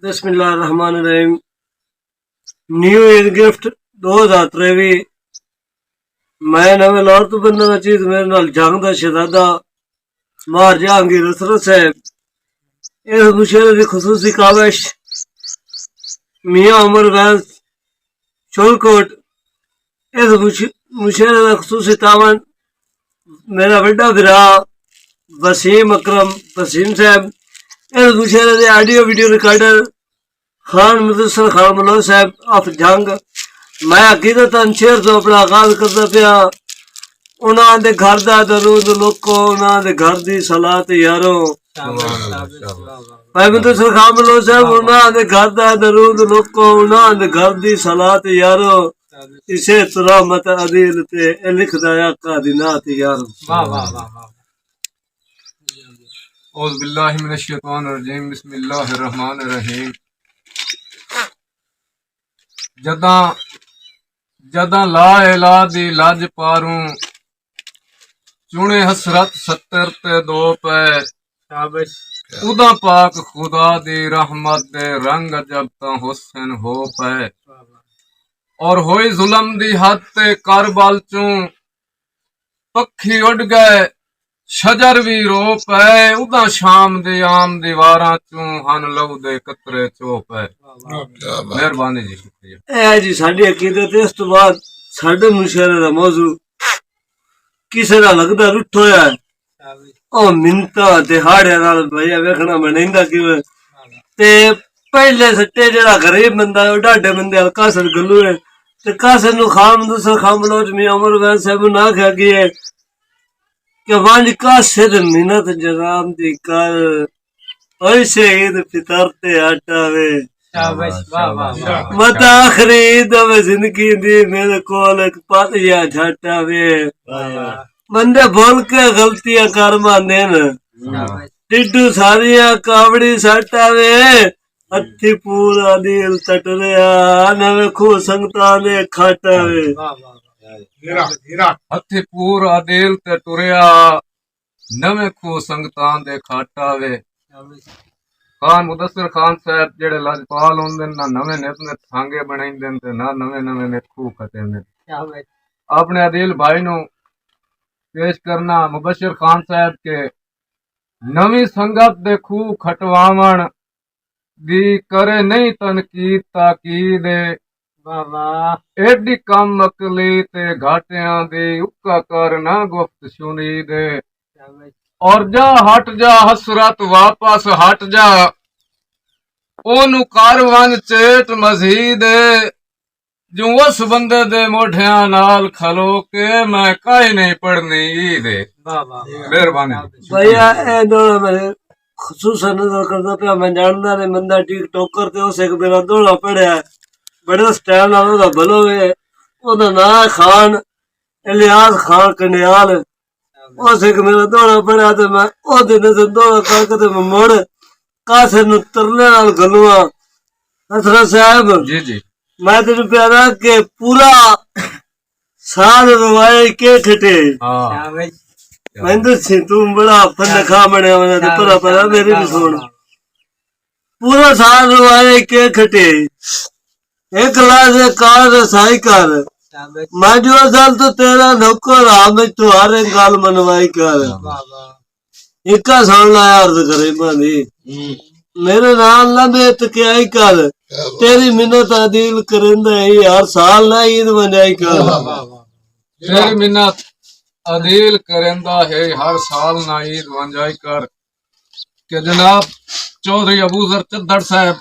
बिस्मिल्लाहिर्रहमानिर्रहीम। New year gift 2023। मैं नवे लाहौर तो बंदा चीज मेरे नाल जंग दा शहजादा मार जहांगीर असरत साहब इस मुशेरे की खसूसी काविश मियाँ उमर वैस शोलकोट। इस मुशेरे का खसूसी तावन मेरा बड़ा बिरा वसीम अकरम वसीम साहब। इस मुशेरे के audio video recorder Khan Mudassar Khan Manoj साहब ऑफ जंग। मैं अकीदतन शेर तो अपना आगाज करता पिया। उन्होंने दे घर दा दरूद लोको, उन्होंने दे घर दी सलात यारो। मैं मुदस्सर खान मनोज साहब उन्होंने दे घर दा दरूद लोको, उन्होंने दे घर दी सलात यारो। इसे तुरा मत अदील ते लिख दया का दिनात यारो। वाह वाह वाह वाह। औज़ु बिल्लाहि मिनश शैतानिर रजीम। बिस्मिल्लाहिर रहमानिर रहीम। जदा जदा ला इला दी लज पारूं, चुने हसरत 70 ते 2 पै। उदा पाक खुदा दी रहमत दे रंग जब ता हुसैन हो पै। और होई जुल्म दी हद ते करबल चूं, पक्षी उड़ गए शजर भी रो पै। उदा शाम दे आम दीवारां चूं हन लहू दे कतरे चो पै। मेहरबानी जी, शुक्रिया। ए जी साडी अकीदत। इस तो बाद साडे मुशेरे दा मौजू किसे दा लगदा रुठ होया है। ओ मिंता दिहाड़े नाल भैया वेखना मनेंदा किवें ते पहले सट्टे जेड़ा गरीब बंदा है डाडे बंदे अल कासर गल्लू है ते कासर नु खाम दूसरा खामलोज में अमर वैन साहब ना आख्या कि है कि वांज कासर मिन्नत जराम दी कर ओए शहीद फितर ते हटावे। मत आखरी दवे जिंदगी दी मेरे कोल एक पातिया झाटा वे। बंदे भूल के गलतियां कर मांदे न, टिड्डू सारिया कावड़ी साटा वे। हथी पूरा दिल तटरिया नवे खू संगता ने खाटा वे। हथी पूरा दिल ते टुरिया नवे खू संगतां दे खाटा वे। खान मुदस्सिर खान साहब जेड़े लजपाल होंदे ना नवे नित नित थांगे बनाइंदे ते ना नवे नवे नित खू खटेंदे। अपने अदील भाई नु पेश करना मुबशिर खान साहब के नवी संगत दे खू खटवावण दी करे नहीं तनकीद ताकीद। एडी कम अकली ते घाटियां दी उक्का कर ना गुफ्त सुनीद। और जा हट जा हसरत वापस हट जा, ओनू कारवान चेट मजीद। जो उस बंदे दे मोढियां नाल खलो के मैं काई नहीं पढ़नी ईद। मेहरबानी भैया ए दोड़ा मेरे खसूसन नजर करदा पिया। मैं जानदा ने बंदा टिकटॉकर ते उस एक मेरा दोड़ा पढ़िया बड़े स्टाइल नाल ओदा भलो वे। ओदा नाम खान इलियास खान कन्याल। उस एक मेरा दौड़ा पड़िया ते मैं ओदे नजर दौड़ा करके ते मैं मुड़ कासे नु तरले नाल गलुआ। हसरत साहब जी जी, मैं तेन प्यारा के पूरा साल रवाए के ठटे। मैं दसी तू बड़ा फन खा बने परा परा मेरी भी सुन। पूरा साल रवाए के खटे एक लाख कार रसाई कर। मैं जो साल तो तेरा नौकर मैं तुम्हारे गाल मनवाई कर। इक्का सुन ला अर्ज करे मानी मेरे नाल ना बेत के आई कर। तेरी मिन्नत अदील करेंदा है हर साल ना ईद मनाई कर। तेरी मिन्नत अदील करेंदा है हर साल ना ईद वंजाई कर। के जनाब चौधरी अबूजर चद्दड़ साहब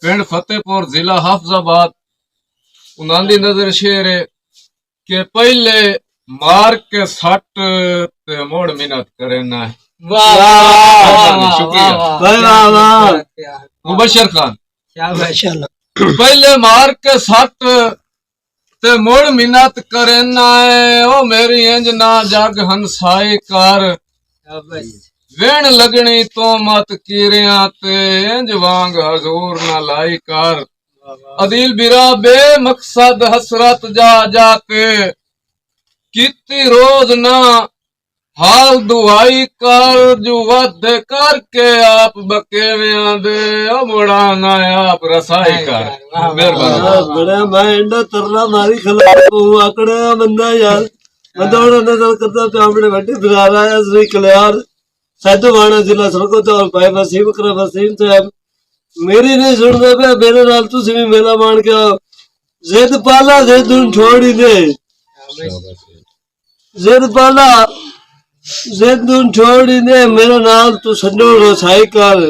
पिंड फतेहपुर जिला हाफजाबाद उन्हां दी नजर शेर है के पहले मार के सट ते मोड़ मिन्नत करना है। शुक्रिया। मुबशिर खान पहले मार के सट ते मोड़ मिन्नत करना है। ओ मेरी इंज ना जग हंसाई कर। वेण लगनी तो मत कीरिया ते इंज वांग हजूर ना लाई कर। अदील बिरा बे मकसद हसरत जा जाके कीती रोज ना हाल दुआई कर जो वध करके आप बकेवियां दे ओ मुड़ा ना आप रसाई कर मेहरबानी बड़ा मैं इंडा तरला मारी खिला हूँ आकड़े बंदा यार बंदा बड़ा नजर करता पे अपने बड्डे फिरा रहा है श्री कल्याण साधु वाणा जिला सड़कों तो भाई वसीम कर वसीम साहब मेरी नहीं सुनते पे मेरे नाल तुसी भी मेला मान के आओ जिद पाला जिद छोड़ ही दे जिद पाला जिद छोड़ ही दे मेरे नाल तू संजो रसाई कर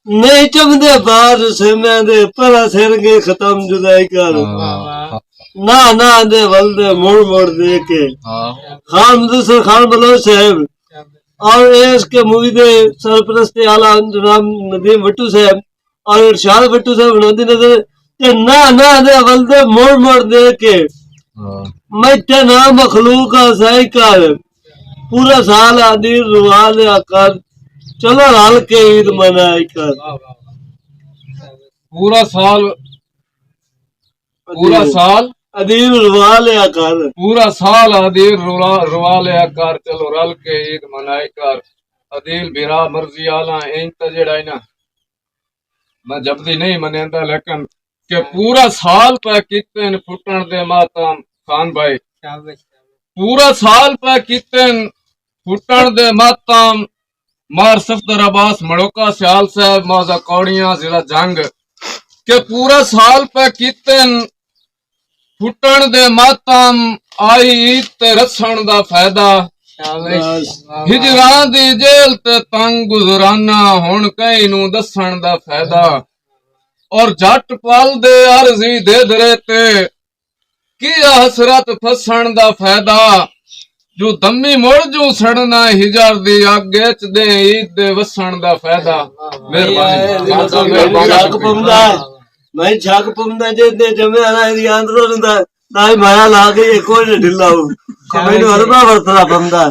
नहीं चमदे बार से मैं दे परा सिर के खत्म जुदाई कर ना ना दे वल दे मोड़ मोड़ दे के खान मुदस्सिर खान बलोच साहब और इसके मूवी दे सरपरस्त आला जनाब नदीम भट्टू साहब और इरशाद भट्टू साहब नदी नजर के ना ना दे वल दे मोड़ मोड़ दे के मैं ते ना मखलूक का सही कर पूरा साल आदि रुवाल कर चलो हल के ईद मनाई कर पूरा साल अदीब रुवा लिया कर पूरा साल अदील रुवा लिया कर चलो रल के ईद मनाई कर अदील बिरा मर्जी आला इंज तो जेड़ा ना मैं जबदी नहीं मनेंदा लेकिन के पूरा साल पे कितने फुटन दे मातम खान भाई पूरा साल पे कितने फुटन दे मातम मार सफदर अब्बास मड़ोका सियाल साहब मौजा कौड़ियां जिला जंग के पूरा साल पे कितने फुटन दे मातम आई ईद ते रसण दा फायदा हिजरां दी जेल ते तंग गुजराना हुण कई नू दसण दा फायदा और जट पल दे अर्जी दे दरे ते की हसरत फसण दा फायदा जो दमी मुड़ जो सड़ना हिजर दी आगे च दे ईद दे वसण दा फायदा मेहरबानी मैं छक पुमदा जे दे जमे आना दी आंदरो रंदा नाई माया ला के कोई नहीं ढिला हूं मैंने हरबा वर्तला पुमदा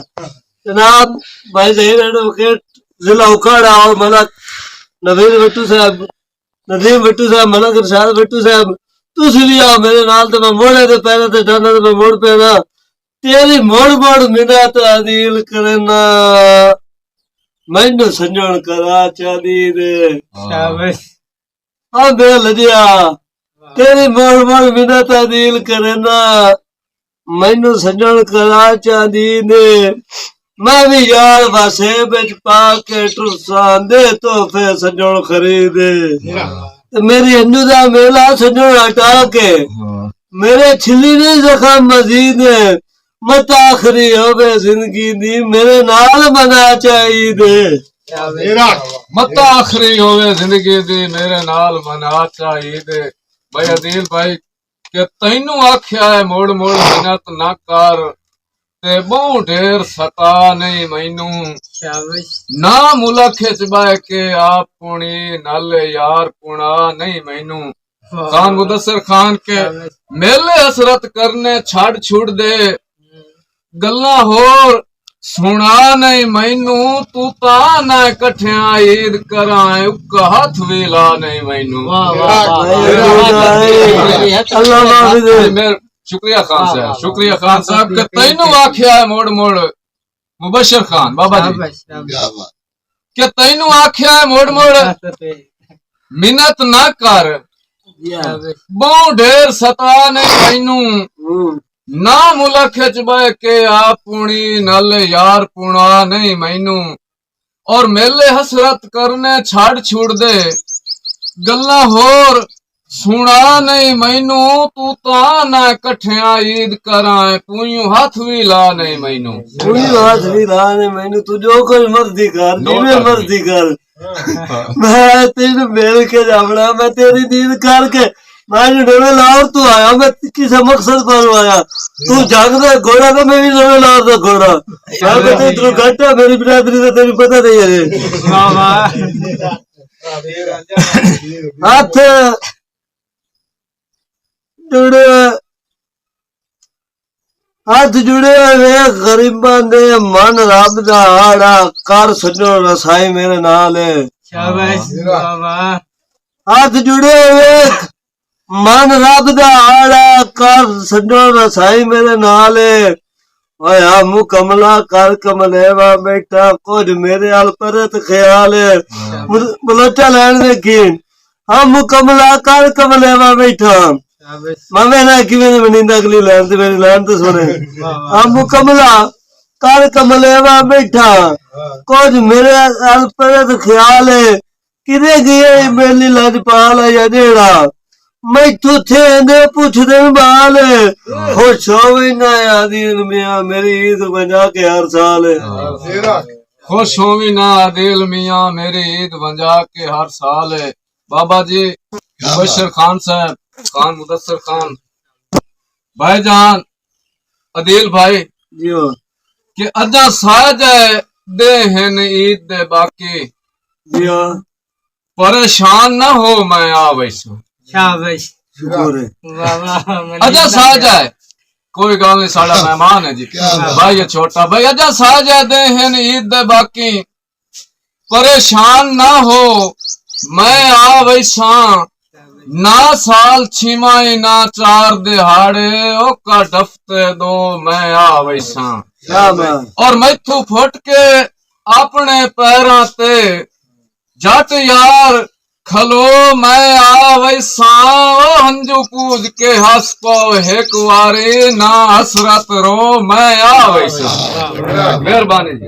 जनाब भाई जहीर एडवोकेट जिला उखाड़ा और मलक नवीद भट्टू साहब नदीम भट्टू साहब मलक इरशाद भट्टू साहब तुसी भी आओ मेरे नाल ते मैं मोड़े ते पैरे ते डाना ते मैं मोड़ पैना तेरी मोड़ मोड़ मिन्नत अदील करना मैनू संजण करा चादी दे शाबाश हाँ बे लजिया तेरी मोड़ मोड़ मिन्नत अदील करना मैनू संजण करा चादी दे मैं भी यार वासे बिच पा के टुरसा दे तोहफे संजण खरीदे मेरी अन्नू दा मेला संजण हटा के मेरे छिली नहीं जख्म मजीद मत आखरी होवे जिंदगी दी मेरे नाल मना चाहिए मत आखरी होवे जिंदगी दी मेरे नाल मना चाहिए भाई अदील भाई के तैनू आख्या है मोड़ मोड़ मिन्नत ना कर ते बहु ढेर सता नहीं मैनू ना मुलख च बह के आप पुणी नल यार पुणा नहीं मैनू खान मुदस्सिर खान के मेले हसरत करने छड़ छुड़ दे गल्ला होर सुना नहीं मैनू तू ता ना कठिया ईद कराए उका हथ भी ला नहीं मैनू शुक्रिया खान साहब के तैनू आख्या है मोड़ मोड़ मुबशर खान बाबा जी के तैनू आख्या है मोड़ मोड़ मिन्नत ना कर बहु ढेर सता नहीं मैनू ना मुलख च बह के आप पुणी नल यार पुणा नहीं मैनू और मेले हसरत करने छाड़ छुड़ दे गल्ला होर सुना नहीं मैनू तू ता ना कठिया ईद कराए पूयू हाथ भी ला नहीं मैनू हाथ भी ला नहीं मैनू तू जो कोई मर्जी कर जिवें मर्जी कर मैं तेन मेल के जावना मैं तेरी दीद करके मैं नवे लाहौर तू आया मैं किसी मकसद पर आया तू जंग दा घोड़ा तो मैं भी नवे लाहौर दा घोड़ा मैं तो इतना घट है मेरी बिरादरी का तेरी पता नहीं है हाथ जुड़े हाथ जुड़े वे गरीबां दे मन रब दा आड़ा कर सजो रसाई मेरे नाल हाथ जुड़े वे मन रब दा आड़ा कर सजो रसाई मेरे नाल ओए हम कमला कर कमलेवा बैठा कुछ मेरे हाल परत ख्याल बलोचा लैन देखीन हम कमला कर कमलेवा बैठा मामे ना कि मैंने मनिंदा अगली लैन ते मेरी लैन तो सुने हम कमला कर कमलेवा बैठा कुछ मेरे हाल परत ख्याल किदे गए मेरी लजपाल या जेड़ा मैथू थे दे पुछदे बाल खुश होवे ना आदिल मियां मेरी ईद बजा के हर साल खुश होवी ना आदिल मियां मेरी ईद बजा के हर साल है। बाबा जी मुबशर खान साहब, खान मुदस्सर खान भाईजान अदील भाई जियो कि अजा साज दे हन ईद दे बाकी जियो परेशान ना हो मैं आवैसू शाबाश शुक्र है वाह वाह अजा साज है कोई गल नहीं साड़ा मेहमान है जी भाई ये छोटा भाई अजा साज है दे हन ईद दे बाकी परेशान ना हो मैं आवैसा ना साल छिमाई ना चार दिहाड़े ओ का डफते दो मैं आवैसा शाबाश और मैथू फुट के अपने पैरां ते जट यार खलो मैं आवैसा ओ हंजू पूज के हंस पो एक वारी ना हसरत रो मैं आवैसा। मेहरबानी जी।